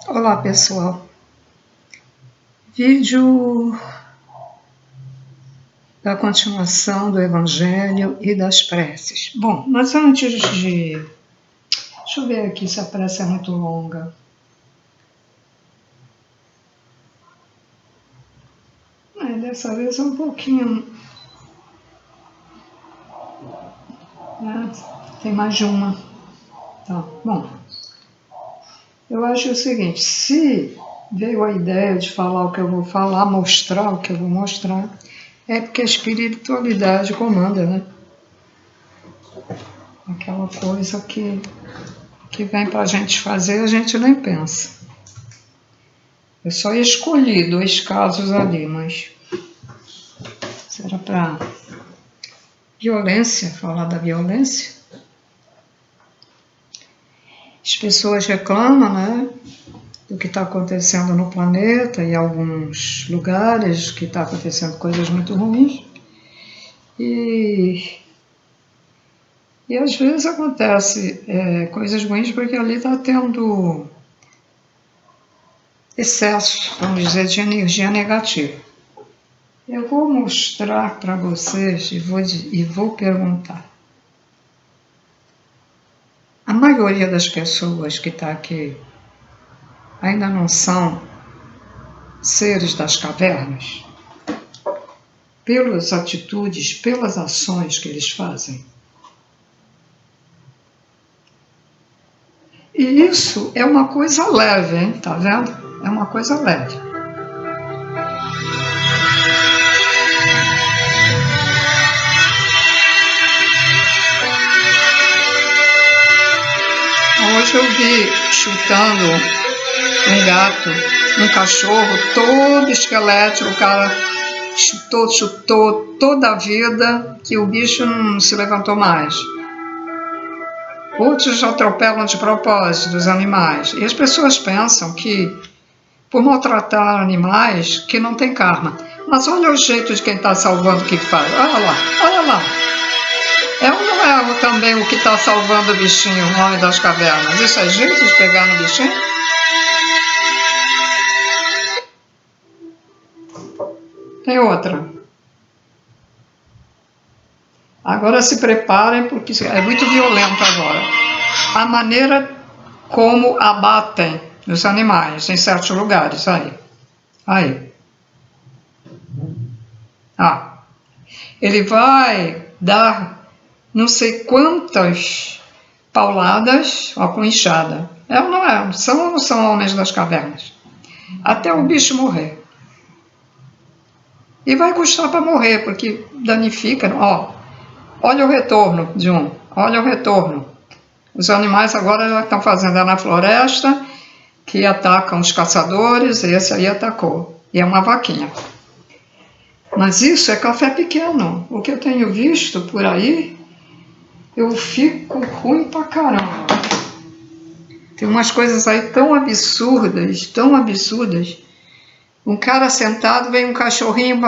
Olá pessoal, vídeo da continuação do Evangelho e das preces. Bom, mas antes de... Deixa eu ver aqui se a prece é muito longa. Dessa vez é um pouquinho... Tem mais de uma. Tá, bom. Eu acho o seguinte, se veio a ideia de falar o que eu vou falar, mostrar o que eu vou mostrar, é porque a espiritualidade comanda, né? Aquela coisa que vem para a gente fazer, a gente nem pensa. Eu só escolhi 2 casos ali, mas será para violência, falar da violência. As pessoas reclamam, né, do que está acontecendo no planeta e em alguns lugares, que está acontecendo coisas muito ruins. E às vezes acontece coisas ruins porque ali está tendo excesso, vamos dizer, de energia negativa. Eu vou mostrar para vocês e vou perguntar. A maioria das pessoas que está aqui ainda não são seres das cavernas? Pelas atitudes, pelas ações que eles fazem. E isso é uma coisa leve, hein? Tá vendo? É uma coisa leve. Hoje eu vi chutando um gato, um cachorro todo esquelético, o cara chutou toda a vida que o bicho não se levantou mais. Outros atropelam de propósito os animais. E as pessoas pensam que, por maltratar animais, que não tem karma. Mas olha o jeito de quem está salvando o que faz. Olha lá, olha lá. É ou não é também o que está salvando o bichinho, o homem das cavernas? Isso é jeito de pegar no bichinho? Tem outra. Agora se preparem, porque é muito violento agora. A maneira como abatem os animais em certos lugares. Aí. Ele vai dar não sei quantas pauladas com enxada. É ou não é? São ou não são homens das cavernas? Até o bicho morrer. E vai custar para morrer, porque danifica. Olha o retorno de um. Olha o retorno. Os animais agora já estão fazendo na floresta, que atacam os caçadores, e esse aí atacou. E é uma vaquinha. Mas isso é café pequeno. O que eu tenho visto por aí, eu fico ruim pra caramba. Tem umas coisas aí tão absurdas, tão absurdas. Um cara sentado, vem um cachorrinho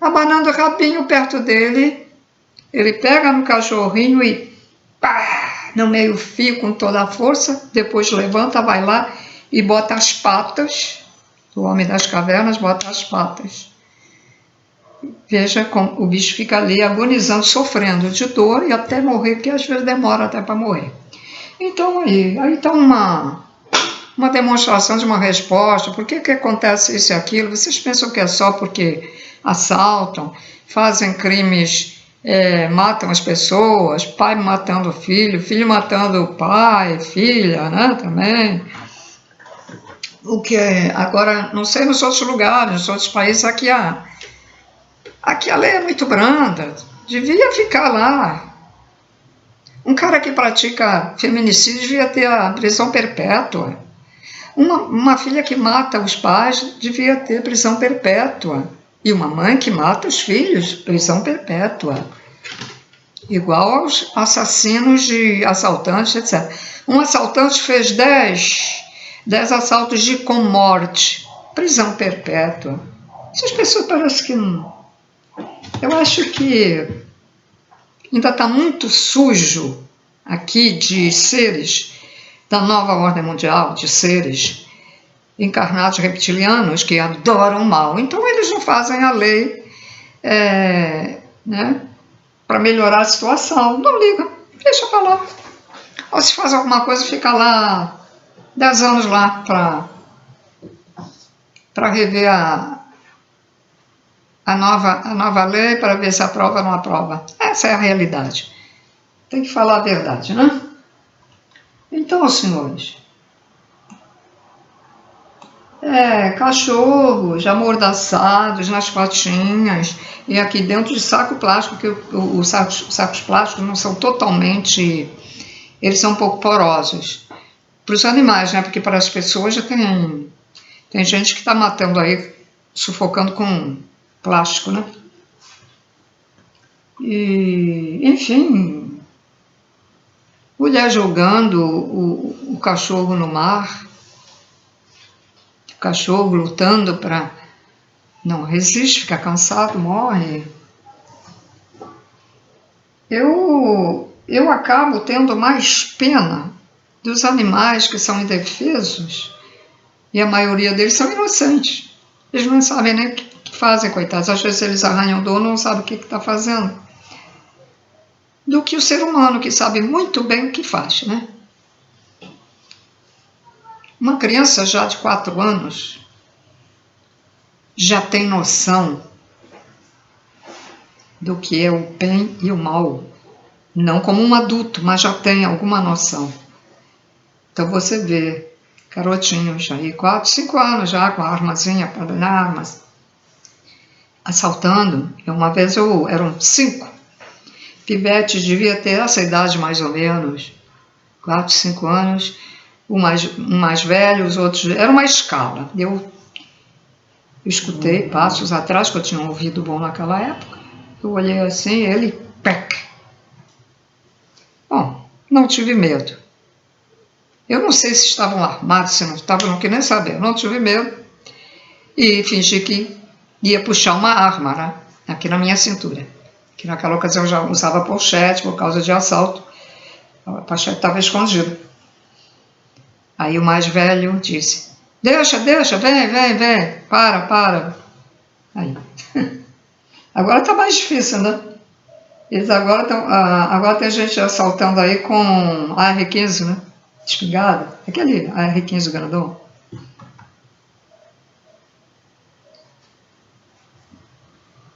abanando o rabinho perto dele. Ele pega no cachorrinho e pá, no meio fio com toda a força. Depois levanta, vai lá e bota as patas. O homem das cavernas bota as patas. Veja como o bicho fica ali agonizando, sofrendo de dor e até morrer, porque às vezes demora até para morrer. Então aí está uma demonstração de uma resposta. Por que acontece isso e aquilo? Vocês pensam que é só porque assaltam, fazem crimes, matam as pessoas, pai matando filho, filho matando pai, filha, né, também. O que agora, não sei nos outros lugares, nos outros países, aqui a lei é muito branda, devia ficar lá. Um cara que pratica feminicídio devia ter a prisão perpétua. Uma filha que mata os pais devia ter prisão perpétua. E uma mãe que mata os filhos, prisão perpétua. Igual aos assassinos de assaltantes, etc. Um assaltante fez 10 assaltos com morte, prisão perpétua. Essas pessoas parecem que não. Eu acho que ainda está muito sujo aqui de seres da nova ordem mundial, de seres encarnados reptilianos que adoram o mal. Então eles não fazem a lei né, para melhorar a situação. Não liga, deixa para lá. Ou se faz alguma coisa, fica lá 10 anos lá para rever a nova lei, para ver se aprova ou não aprova. Essa é a realidade. Tem que falar a verdade, né? Então, senhores, cachorros amordaçados nas patinhas e aqui dentro de saco plástico, que os sacos plásticos não são totalmente, eles são um pouco porosos. Para os animais, né? Porque para as pessoas já tem gente que está matando aí, sufocando com plástico, né? E, enfim, mulher jogando o cachorro no mar, o cachorro lutando para... Não resiste, fica cansado, morre. Eu acabo tendo mais pena dos animais que são indefesos, e a maioria deles são inocentes. Eles não sabem nem o que fazem, coitados. Às vezes eles arranham o dono, não sabem o que está fazendo. Do que o ser humano, que sabe muito bem o que faz, né? Uma criança já de 4 anos já tem noção do que é o bem e o mal. Não como um adulto, mas já tem alguma noção. Então você vê garotinhos aí, 4, 5 anos já, com a armazinha para dar armas, assaltando. E uma vez eram 5 pivetes, devia ter essa idade mais ou menos, 4, 5 anos, um mais velho, os outros, era uma escala. Eu escutei passos atrás, que eu tinha um ouvido bom naquela época, eu olhei assim, ele, pec. Bom, não tive medo. Eu não sei se estavam armados, se não estavam, não queria nem saber, não tive medo. E fingi que ia puxar uma arma, né, aqui na minha cintura. Que naquela ocasião eu já usava pochete por causa de assalto. A pochete estava escondida. Aí o mais velho disse, deixa, vem, para. Aí. Agora está mais difícil, né? Eles agora tem gente assaltando aí com AR-15, né? Espingarda. Aquele AR-15 grandão.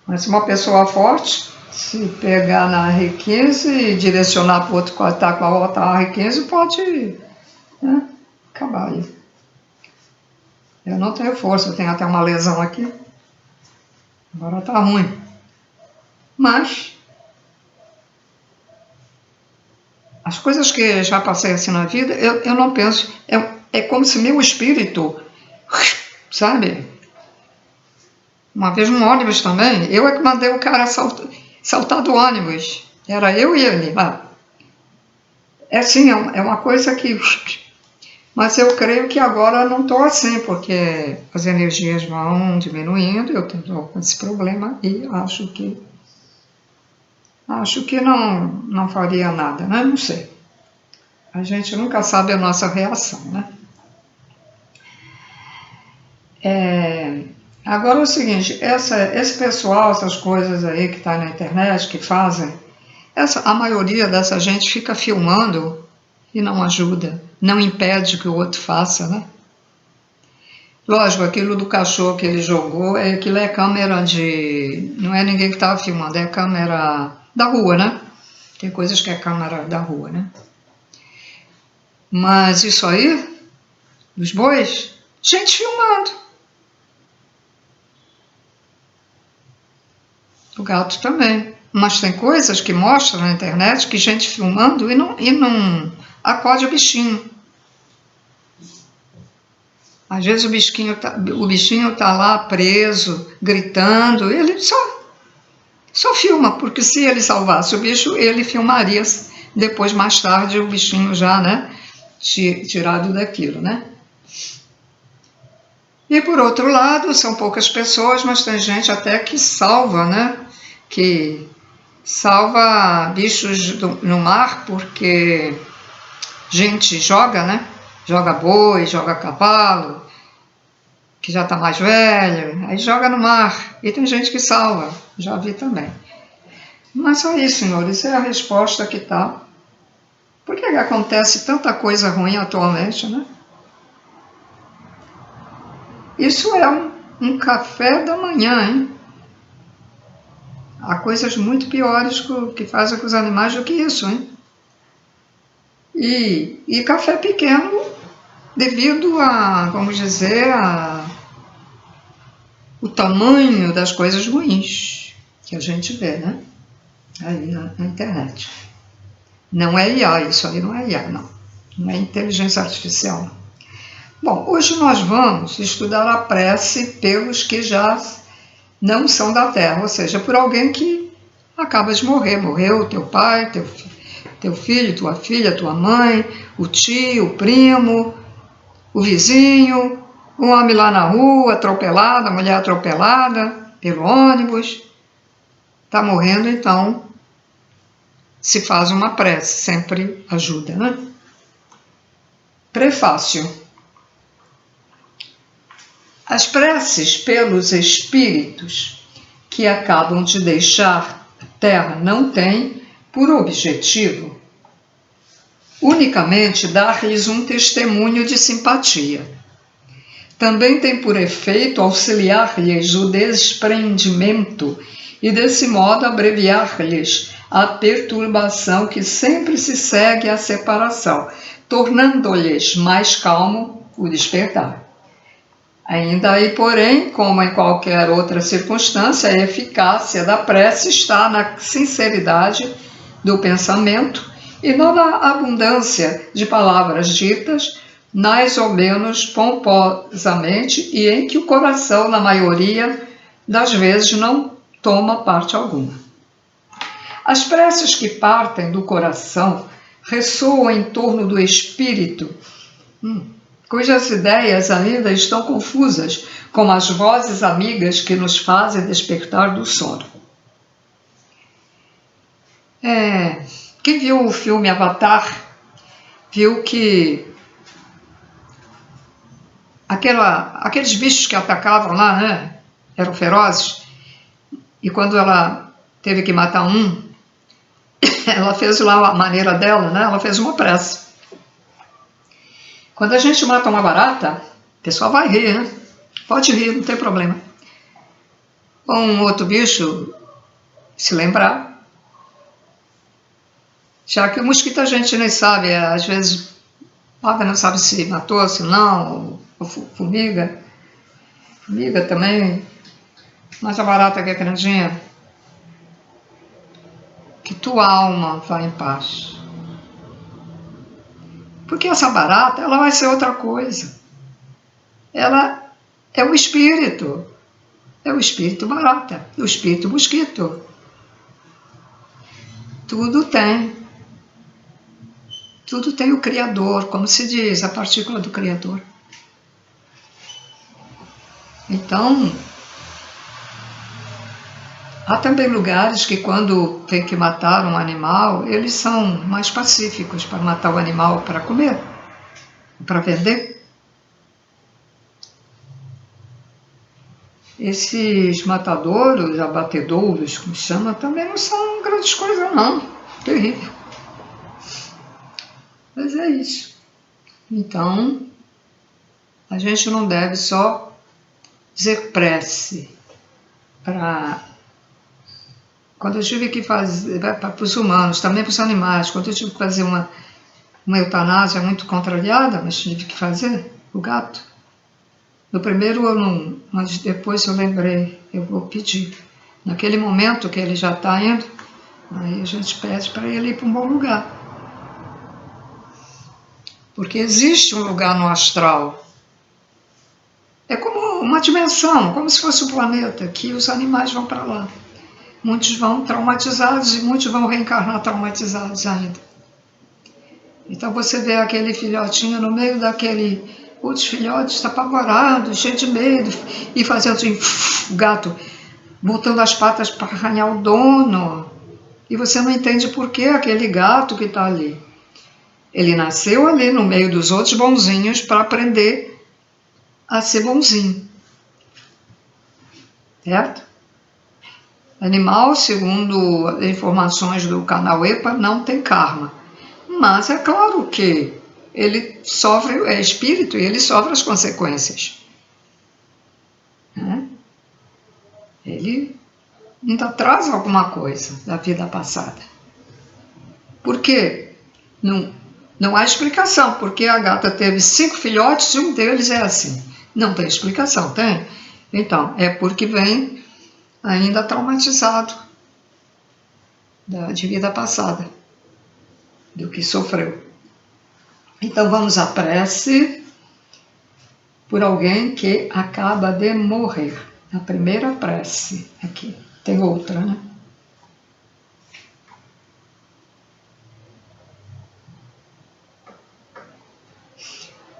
Mas se uma pessoa forte, se pegar na AR-15 e direcionar para o outro que está com a outra AR-15, pode, né, acabar aí. Eu não tenho força, eu tenho até uma lesão aqui. Agora está ruim. Mas as coisas que já passei assim na vida, eu não penso. É como se meu espírito, sabe? Uma vez num ônibus também, eu é que mandei o cara saltar do ônibus. Era eu e ele lá. É assim, é uma coisa que... Mas eu creio que agora não estou assim, porque as energias vão diminuindo, eu estou com esse problema e acho que não faria nada, né? Não sei. A gente nunca sabe a nossa reação, né? Agora é o seguinte, esse pessoal, essas coisas aí que está na internet, que fazem, a maioria dessa gente fica filmando e não ajuda, não impede que o outro faça, né? Lógico, aquilo do cachorro que ele jogou, aquilo é câmera de... Não é ninguém que estava filmando, é câmera da rua, né? Tem coisas que é câmera da rua, né? Mas isso aí, dos bois, gente filmando. O gato também. Mas tem coisas que mostram na internet que gente filmando e não acode o bichinho. Às vezes o bichinho tá lá preso, gritando, ele só filma, porque se ele salvasse o bicho, ele filmaria depois, mais tarde, o bichinho já, né, tirado daquilo, né? E por outro lado, são poucas pessoas, mas tem gente até que salva, né? Que salva bichos no mar, porque gente joga, né? Joga boi, joga cavalo, que já está mais velho, aí joga no mar. E tem gente que salva, já vi também. Mas aí, senhores, é a resposta que está. Por que acontece tanta coisa ruim atualmente, né? Isso é um café da manhã, hein? Há coisas muito piores que fazem com os animais do que isso, hein? E café pequeno devido a, vamos dizer, o tamanho das coisas ruins que a gente vê, né? Aí na internet. Não é IA, isso aí não é IA, não. Não é inteligência artificial. Bom, hoje nós vamos estudar a prece pelos que já não são da Terra, ou seja, por alguém que acaba de morrer. Morreu teu pai, teu filho, tua filha, tua mãe, o tio, o primo, o vizinho, o homem lá na rua, atropelado, a mulher atropelada pelo ônibus. Está morrendo, então se faz uma prece, sempre ajuda, né? Prefácio. As preces pelos espíritos que acabam de deixar a Terra não têm por objetivo unicamente dar-lhes um testemunho de simpatia. Também tem por efeito auxiliar-lhes o desprendimento e, desse modo, abreviar-lhes a perturbação que sempre se segue à separação, tornando-lhes mais calmo o despertar. Ainda aí, porém, como em qualquer outra circunstância, a eficácia da prece está na sinceridade do pensamento e não na abundância de palavras ditas, mais ou menos pomposamente, e em que o coração, na maioria das vezes, não toma parte alguma. As preces que partem do coração ressoam em torno do espírito, cujas ideias ainda estão confusas, como as vozes amigas que nos fazem despertar do sono. Quem viu o filme Avatar, viu que aqueles bichos que atacavam lá, né, eram ferozes, e quando ela teve que matar um, ela fez lá a maneira dela, né, ela fez uma prece. Quando a gente mata uma barata, o pessoal vai rir, né? Pode rir, não tem problema. Um outro bicho, se lembrar, já que o mosquito a gente nem sabe, às vezes não sabe se matou, se não, ou formiga também, mas a barata que é grandinha, que tua alma vá em paz. Porque essa barata, ela vai ser outra coisa. Ela é o espírito barata, o espírito mosquito. Tudo tem o Criador, como se diz, a partícula do Criador. Então, há também lugares que quando tem que matar um animal, eles são mais pacíficos para matar o animal para comer, para vender. Esses matadouros, abatedouros, como chama, também não são grandes coisas não, terrível. Mas é isso. Então, a gente não deve só dizer prece para... Quando eu tive que fazer, para os humanos, também para os animais, quando eu tive que fazer uma eutanásia muito contrariada, mas tive que fazer, o gato. No primeiro eu não, mas depois eu lembrei, eu vou pedir. Naquele momento que ele já está indo, aí a gente pede para ele ir para um bom lugar. Porque existe um lugar no astral. É como uma dimensão, como se fosse um planeta, que os animais vão para lá. Muitos vão traumatizados e muitos vão reencarnar traumatizados ainda. Então você vê aquele filhotinho no meio daquele... Outros filhotes apavorados, cheios de medo, e fazendo assim, o gato botando as patas para arranhar o dono. E você não entende por que aquele gato que está ali. Ele nasceu ali no meio dos outros bonzinhos para aprender a ser bonzinho. certo? Animal, segundo informações do canal EPA, não tem karma. Mas é claro que ele sofre, é espírito e ele sofre as consequências. Né? Ele ainda traz alguma coisa da vida passada. Por quê? Não há explicação. Porque a gata teve 5 filhotes e um deles é assim. Não tem explicação, tem? Então, é porque vem ainda traumatizado de vida passada, do que sofreu. Então vamos à prece por alguém que acaba de morrer. A primeira prece aqui. Tem outra, né?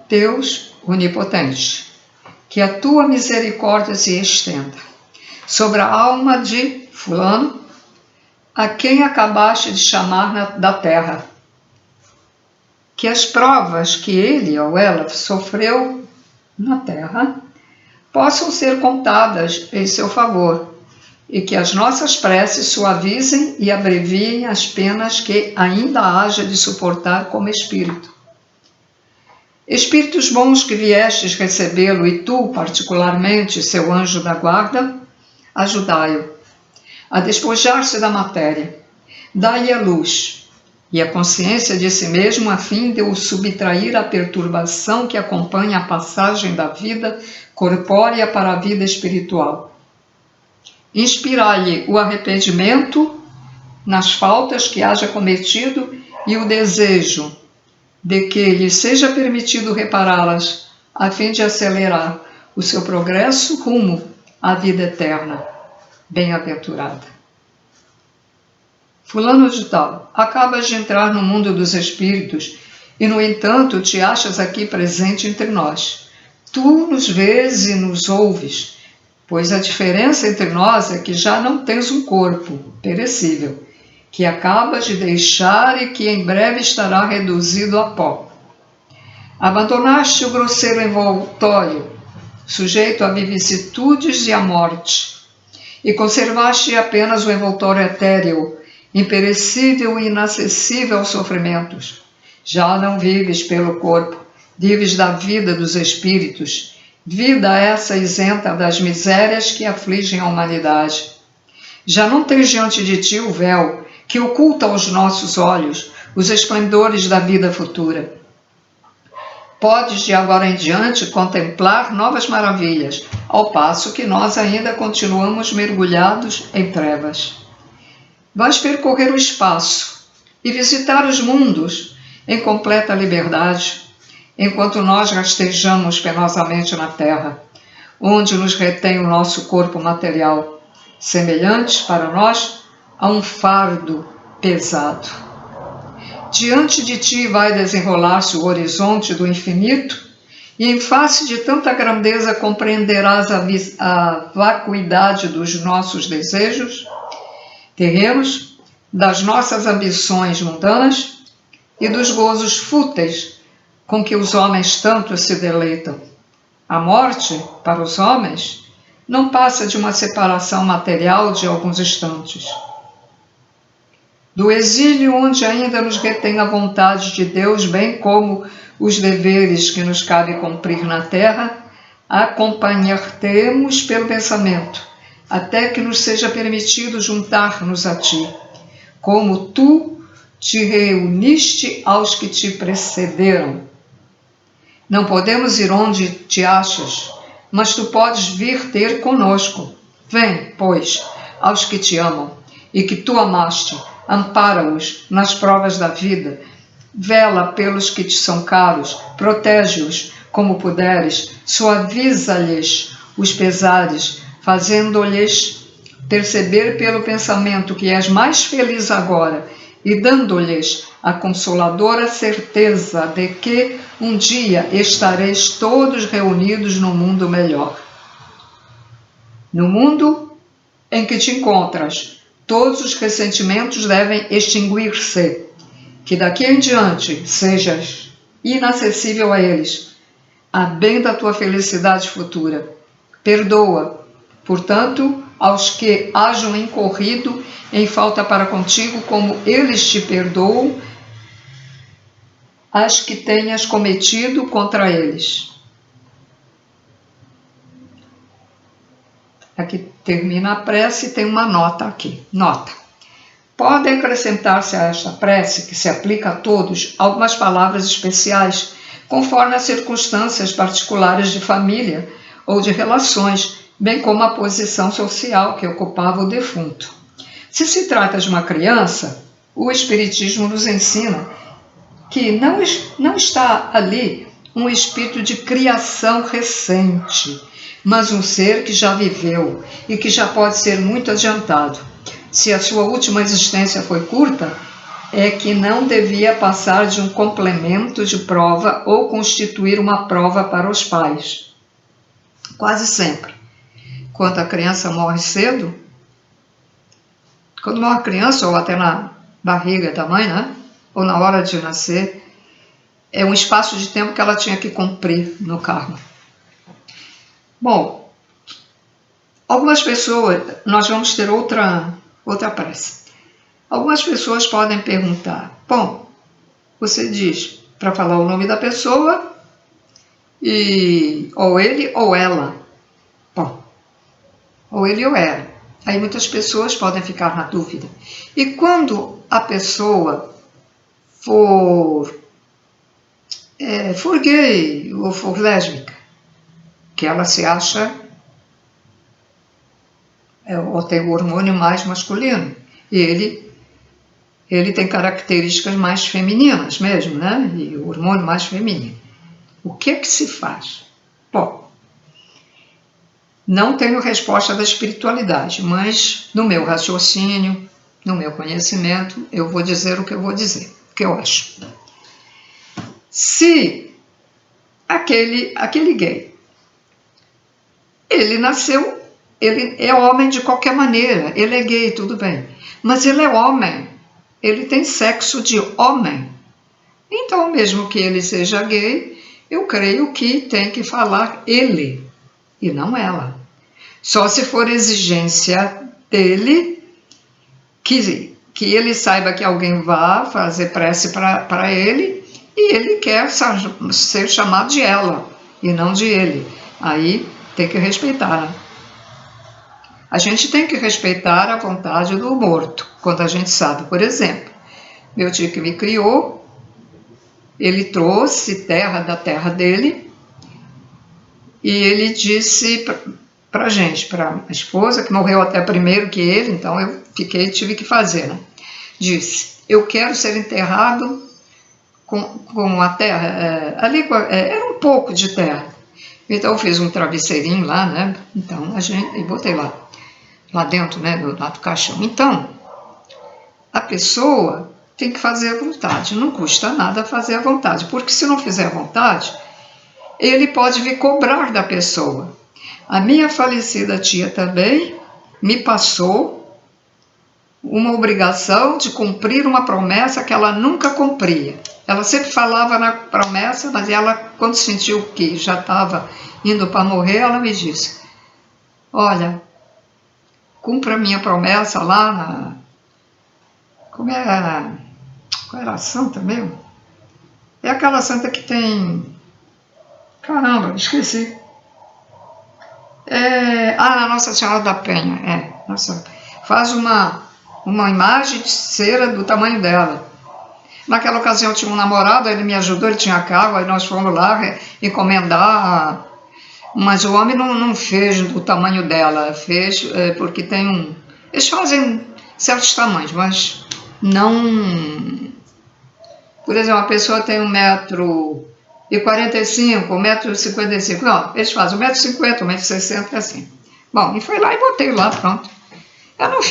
Deus onipotente, que a tua misericórdia se estenda sobre a alma de fulano, a quem acabaste de chamar da terra. Que as provas que ele ou ela sofreu na terra possam ser contadas em seu favor, e que as nossas preces suavizem e abreviem as penas que ainda haja de suportar como espírito. Espíritos bons que viestes recebê-lo, e tu, particularmente, seu anjo da guarda, ajudai-o a despojar-se da matéria, dai-lhe a luz e a consciência de si mesmo, a fim de o subtrair à perturbação que acompanha a passagem da vida corpórea para a vida espiritual. Inspirai-lhe o arrependimento nas faltas que haja cometido e o desejo de que lhe seja permitido repará-las, a fim de acelerar o seu progresso rumo à vida eterna. Bem-aventurada. Fulano de tal, acabas de entrar no mundo dos espíritos e, no entanto, te achas aqui presente entre nós. Tu nos vês e nos ouves, pois a diferença entre nós é que já não tens um corpo perecível, que acabas de deixar e que em breve estará reduzido a pó. Abandonaste o grosseiro envoltório, sujeito a vicissitudes e à morte, e conservaste apenas o envoltório etéreo, imperecível e inacessível aos sofrimentos. Já não vives pelo corpo, vives da vida dos espíritos, vida essa isenta das misérias que afligem a humanidade. Já não tens diante de ti o véu que oculta aos nossos olhos os esplendores da vida futura. Podes de agora em diante contemplar novas maravilhas, ao passo que nós ainda continuamos mergulhados em trevas. Vais percorrer o espaço e visitar os mundos em completa liberdade, enquanto nós rastejamos penosamente na terra, onde nos retém o nosso corpo material, semelhantes para nós a um fardo pesado. Diante de ti vai desenrolar-se o horizonte do infinito, e em face de tanta grandeza compreenderás a vacuidade dos nossos desejos terrenos, das nossas ambições mundanas e dos gozos fúteis com que os homens tanto se deleitam. A morte, para os homens, não passa de uma separação material de alguns instantes. Do exílio onde ainda nos retém a vontade de Deus, bem como os deveres que nos cabe cumprir na terra, acompanhar-te-emos pelo pensamento, até que nos seja permitido juntar-nos a ti, como tu te reuniste aos que te precederam. Não podemos ir onde te achas, mas tu podes vir ter conosco. Vem, pois, aos que te amam e que tu amaste, ampara-os nas provas da vida, vela pelos que te são caros, protege-os como puderes, suaviza-lhes os pesares, fazendo-lhes perceber pelo pensamento que és mais feliz agora e dando-lhes a consoladora certeza de que um dia estareis todos reunidos no mundo melhor. No mundo em que te encontras, todos os ressentimentos devem extinguir-se, que daqui em diante sejas inacessível a eles, a bem da tua felicidade futura. Perdoa, Portanto, aos que hajam incorrido em falta para contigo, como eles te perdoam, as que tenhas cometido contra eles. Aqui termina a prece e tem uma nota aqui. Nota. Pode acrescentar-se a esta prece, que se aplica a todos, algumas palavras especiais, conforme as circunstâncias particulares de família ou de relações, bem como a posição social que ocupava o defunto. Se se trata de uma criança, o Espiritismo nos ensina que não está ali um espírito de criação recente, mas um ser que já viveu e que já pode ser muito adiantado. Se a sua última existência foi curta, é que não devia passar de um complemento de prova ou constituir uma prova para os pais. Quase sempre, quando a criança morre cedo, quando morre a criança ou até na barriga da mãe, né? Ou na hora de nascer, é um espaço de tempo que ela tinha que cumprir no karma. Bom, algumas pessoas, nós vamos ter outra prece. Algumas pessoas podem perguntar, bom, você diz para falar o nome da pessoa, e ou ele ou ela. Bom, ou ele ou ela. Aí muitas pessoas podem ficar na dúvida. E quando a pessoa for gay ou for lésbica, que ela se acha ou tem o hormônio mais masculino, e ele tem características mais femininas mesmo, né? E o hormônio mais feminino. O que é que se faz? Bom, não tenho resposta da espiritualidade, mas no meu raciocínio, no meu conhecimento, eu vou dizer o que eu vou dizer, o que eu acho. Se aquele gay, ele nasceu, ele é homem de qualquer maneira, ele é gay, tudo bem, mas ele é homem, ele tem sexo de homem. Então, mesmo que ele seja gay, eu creio que tem que falar ele e não ela. Só se for exigência dele que ele saiba que alguém vá fazer prece para ele e ele quer ser chamado de ela e não de ele. Aí tem que respeitar, né? A gente tem que respeitar a vontade do morto, quando a gente sabe, por exemplo, meu tio que me criou, ele trouxe terra da terra dele e ele disse para a gente, para a esposa, que morreu até primeiro que ele, então eu tive que fazer, né? Disse, eu quero ser enterrado com a terra, ali era um pouco de terra. Então eu fiz um travesseirinho lá, né? Então e botei lá dentro, né, do caixão. Então, a pessoa tem que fazer a vontade, não custa nada fazer a vontade, porque se não fizer a vontade, ele pode vir cobrar da pessoa. A minha falecida tia também me passou uma obrigação de cumprir uma promessa que ela nunca cumpria. Ela sempre falava na promessa, mas ela, quando sentiu que já estava indo para morrer, ela me disse, olha, cumpra a minha promessa lá qual era a santa mesmo? É aquela santa que tem... Caramba, esqueci. Na Nossa Senhora da Penha. Faz uma imagem de cera do tamanho dela. Naquela ocasião eu tinha um namorado, ele me ajudou, ele tinha carro, aí nós fomos lá encomendar, mas o homem não fez do tamanho dela, fez porque tem eles fazem certos tamanhos, mas não... Por exemplo, uma pessoa tem 1,45 m, 1,55 m, não, eles fazem 1,50 m, 1,60 m, assim. Bom, e foi lá e botei lá, pronto. Eu não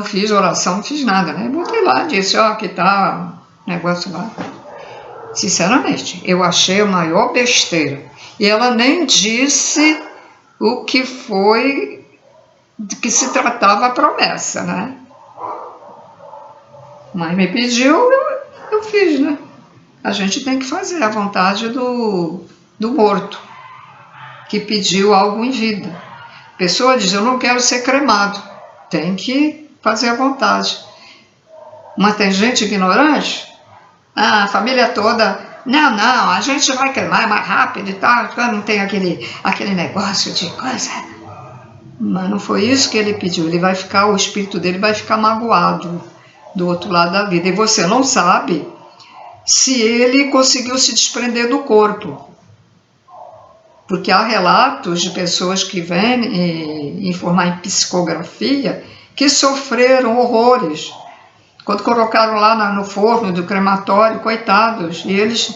fiz oração, não fiz nada, né? Botei lá, disse, que tá o negócio lá. Sinceramente, eu achei a maior besteira. E ela nem disse o que foi, de que se tratava a promessa, né? Mas me pediu, eu fiz, né? A gente tem que fazer a vontade do morto. que pediu algo em vida. A pessoa diz, eu não quero ser cremado. Tem que fazer à vontade. Mas tem gente ignorante, a família toda, não, a gente vai queimar mais rápido e tal, não tem aquele negócio de coisa. Mas não foi isso que ele pediu, o espírito dele vai ficar magoado do outro lado da vida. E você não sabe se ele conseguiu se desprender do corpo. Porque há relatos de pessoas que vêm informar em psicografia que sofreram horrores. Quando colocaram lá no forno do crematório, coitados, e eles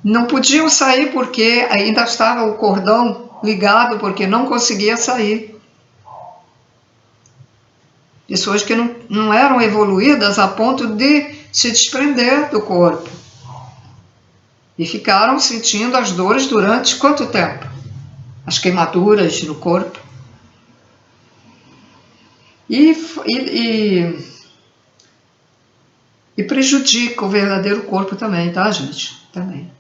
não podiam sair porque ainda estava o cordão ligado, porque não conseguia sair. Pessoas que não eram evoluídas a ponto de se desprender do corpo. E ficaram sentindo as dores durante quanto tempo? As queimaduras no corpo. E prejudica o verdadeiro corpo também, tá, gente? Também.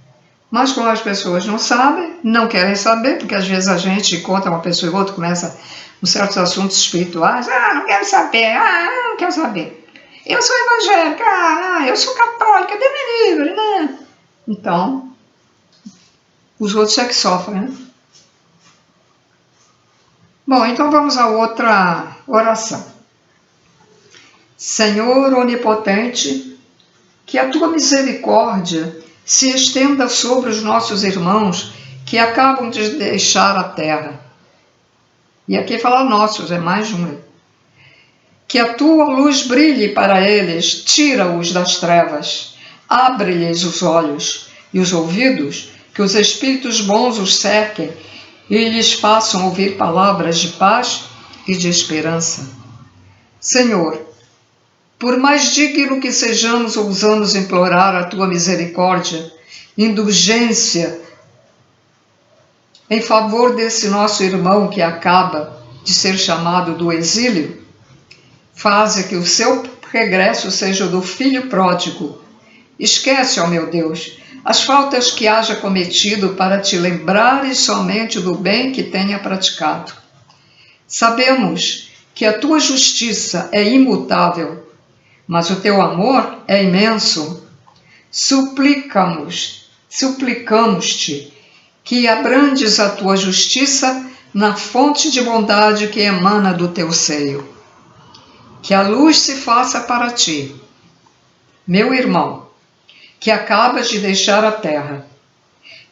Mas como as pessoas não sabem, não querem saber, porque às vezes a gente conta uma pessoa e outra, começa com certos assuntos espirituais, não quero saber, não quero saber. Eu sou evangélica, eu sou católica, Deus me livre, né? Então, os outros é que sofrem, né? Bom, então vamos a outra oração. Senhor onipotente, que a tua misericórdia se estenda sobre os nossos irmãos que acabam de deixar a terra. E aqui fala nossos, é mais de um. Que a tua luz brilhe para eles, tira-os das trevas, abre-lhes os olhos e os ouvidos, que os espíritos bons os cerquem e lhes façam ouvir palavras de paz e de esperança. Senhor, por mais digno que sejamos, ousamos implorar a tua misericórdia, indulgência, em favor desse nosso irmão que acaba de ser chamado do exílio. Faze que o seu regresso seja o do filho pródigo. Esquece, ó meu Deus, as faltas que haja cometido para te lembrares somente do bem que tenha praticado. Sabemos que a tua justiça é imutável, mas o teu amor é imenso. Suplicamos-te que abrandes a tua justiça na fonte de bondade que emana do teu seio. Que a luz se faça para ti, meu irmão, que acabas de deixar a terra.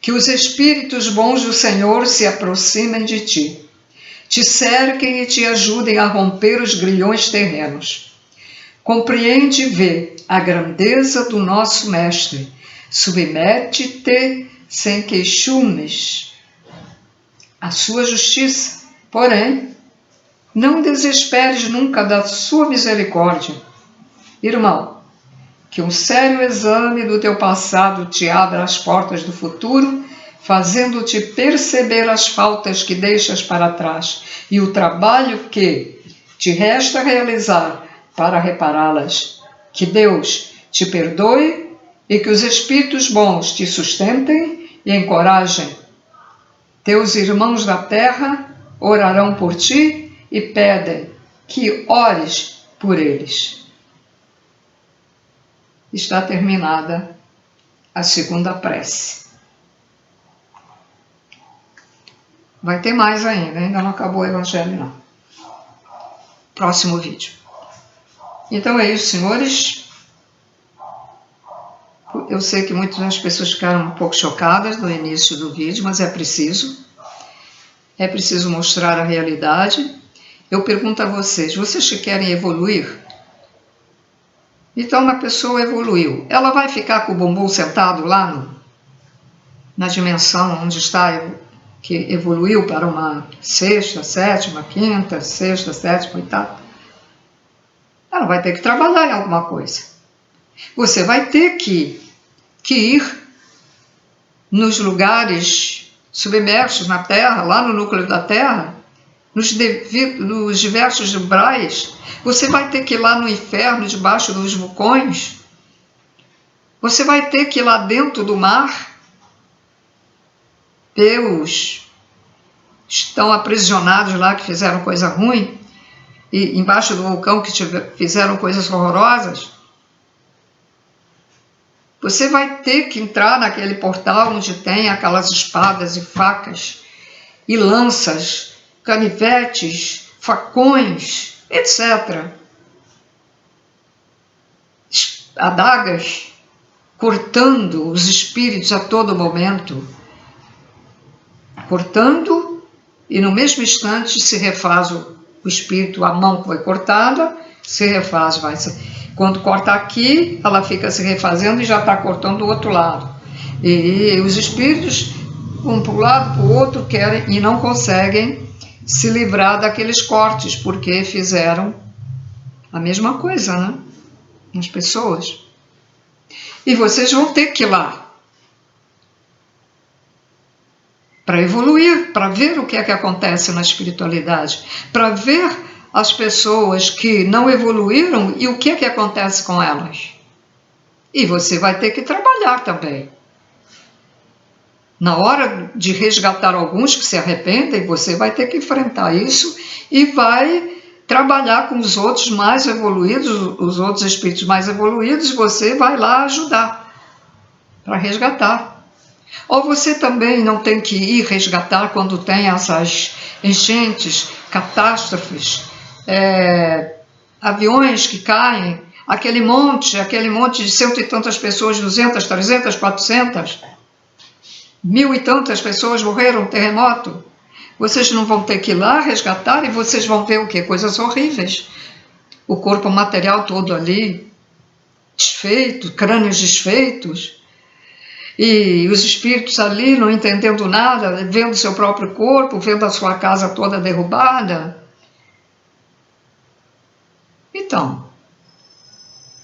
Que os espíritos bons do Senhor se aproximem de ti, te cerquem e te ajudem a romper os grilhões terrenos. Compreende e vê a grandeza do nosso Mestre. Submete-te sem queixumes à sua justiça, porém, não desesperes nunca da sua misericórdia. Irmão, que um sério exame do teu passado te abra as portas do futuro, fazendo-te perceber as faltas que deixas para trás e o trabalho que te resta realizar para repará-las. Que Deus te perdoe e que os espíritos bons te sustentem e encorajem. Teus irmãos da terra orarão por ti e pedem que ores por eles. Está terminada a segunda prece. Vai ter mais ainda não acabou o Evangelho não. Próximo vídeo. Então é isso, senhores. Eu sei que muitas das pessoas ficaram um pouco chocadas no início do vídeo, mas é preciso mostrar a realidade. Eu pergunto a vocês que querem evoluir? Então, uma pessoa evoluiu, ela vai ficar com o bumbum sentado lá na dimensão onde está, que evoluiu para uma sexta, sétima, quinta, sexta, sétima, oitava? Ela vai ter que trabalhar em alguma coisa. Você vai ter que ir nos lugares submersos na Terra, lá no núcleo da Terra, nos diversos umbrais. Você vai ter que ir lá no inferno, debaixo dos vulcões. Você vai ter que ir lá dentro do mar. vê os estão aprisionados lá, que fizeram coisa ruim, e embaixo do vulcão que fizeram coisas horrorosas, você vai ter que entrar naquele portal onde tem aquelas espadas e facas, e lanças, canivetes, facões, etc. Adagas cortando os espíritos a todo momento, cortando, e no mesmo instante se refaz o espírito, a mão que foi cortada, se refaz, quando corta aqui, ela fica se refazendo e já está cortando do outro lado. E os espíritos vão para um lado, para o outro, querem e não conseguem se livrar daqueles cortes, porque fizeram a mesma coisa, né? As pessoas. E vocês vão ter que ir lá para evoluir, para ver o que é que acontece na espiritualidade, para ver as pessoas que não evoluíram e o que é que acontece com elas. E você vai ter que trabalhar também. Na hora de resgatar alguns que se arrependem, você vai ter que enfrentar isso e vai trabalhar com os outros mais evoluídos, os outros espíritos mais evoluídos, e você vai lá ajudar para resgatar. Ou você também não tem que ir resgatar quando tem essas enchentes, catástrofes, aviões que caem, aquele monte de cento e tantas pessoas, 200, 300, 400, 1000 e tantas pessoas morreram no terremoto. Vocês não vão ter que ir lá resgatar e vocês vão ver o quê? Coisas horríveis. O corpo material todo ali, desfeito, crânios desfeitos, e os espíritos ali não entendendo nada, vendo seu próprio corpo, vendo a sua casa toda derrubada. Então,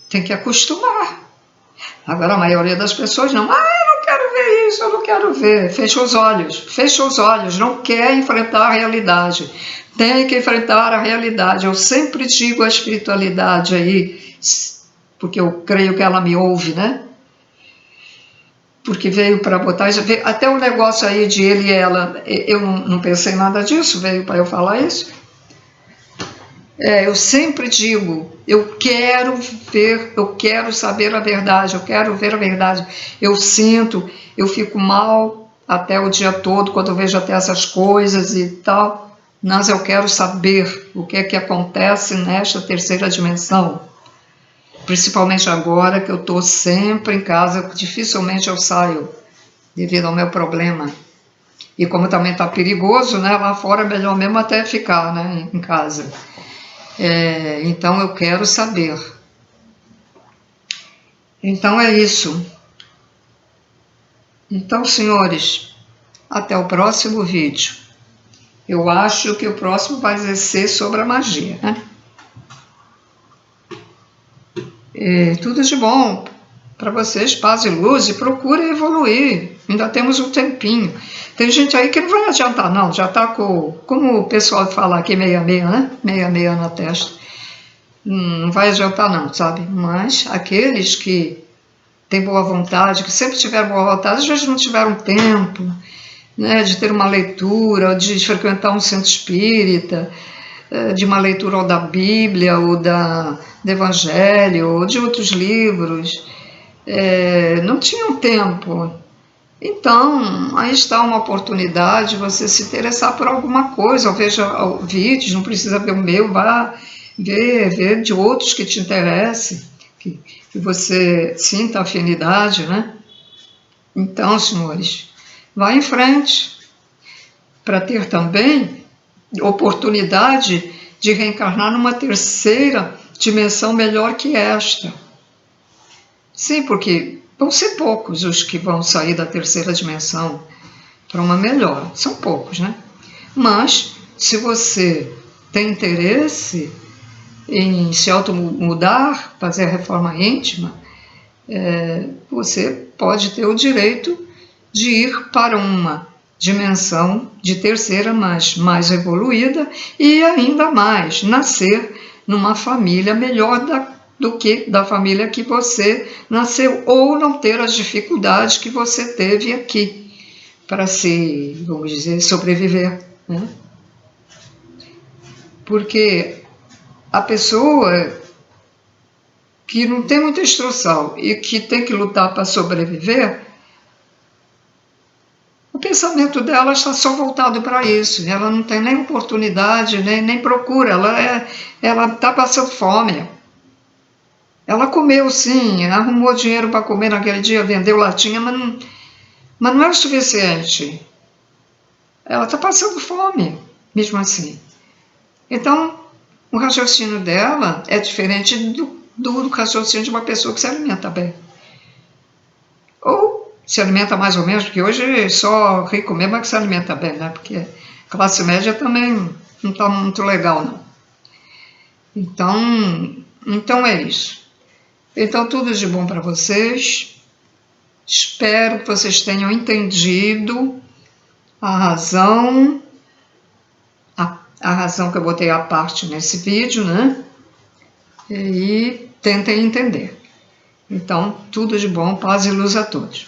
tem que acostumar. Agora a maioria das pessoas não, eu não quero ver isso, eu não quero ver. Fecha os olhos, não quer enfrentar a realidade. Tem que enfrentar a realidade. Eu sempre digo a espiritualidade aí, porque eu creio que ela me ouve, né? Porque veio para botar, até o negócio aí de ele e ela, eu não pensei nada disso, veio para eu falar isso. Eu sempre digo, eu quero ver, eu quero saber a verdade, eu quero ver a verdade. Eu sinto, eu fico mal até o dia todo, quando eu vejo até essas coisas e tal, mas eu quero saber o que é que acontece nesta terceira dimensão. Principalmente agora que eu estou sempre em casa, dificilmente eu saio devido ao meu problema. E como também está perigoso, né, lá fora é melhor mesmo até ficar, né, em casa. Então eu quero saber. Então é isso. Então, senhores, até o próximo vídeo. Eu acho que o próximo vai ser sobre a magia, né? Tudo de bom para vocês, paz e luz, e procurem evoluir, ainda temos um tempinho. Tem gente aí que não vai adiantar não, já está com, como o pessoal fala aqui, meia-meia, né? Meia-meia na testa. Não vai adiantar não, sabe? Mas aqueles que têm boa vontade, que sempre tiveram boa vontade, às vezes não tiveram tempo, né, de ter uma leitura, de frequentar um centro espírita, de uma leitura ou da Bíblia, ou do Evangelho, ou de outros livros, não tinham tempo. Então, aí está uma oportunidade de você se interessar por alguma coisa, ou veja vídeos, não precisa ver o meu, vá ver de outros que te interessem, que você sinta afinidade, né? Então, senhores, vá em frente, para ter também oportunidade de reencarnar numa terceira dimensão melhor que esta. Sim, porque vão ser poucos os que vão sair da terceira dimensão para uma melhor. São poucos, né? Mas, se você tem interesse em se automudar, fazer a reforma íntima, você pode ter o direito de ir para uma dimensão de terceira, mas mais evoluída, e ainda mais nascer numa família melhor do que da família que você nasceu, ou não ter as dificuldades que você teve aqui. para se, vamos dizer, sobreviver, né? Porque a pessoa que não tem muita instrução e que tem que lutar para sobreviver, o pensamento dela está só voltado para isso. Ela não tem nem oportunidade, nem procura. Ela está passando fome. Ela comeu, sim, arrumou dinheiro para comer naquele dia, vendeu latinha, mas não é o suficiente. Ela está passando fome, mesmo assim. Então, o raciocínio dela é diferente do raciocínio de uma pessoa que se alimenta bem. Ou se alimenta mais ou menos, porque hoje só rico mesmo é que se alimenta bem, né? Porque a classe média também não está muito legal, não. Então é isso. Então, tudo de bom para vocês. Espero que vocês tenham entendido a razão que eu botei à parte nesse vídeo, né? E tentem entender. Então, tudo de bom, paz e luz a todos.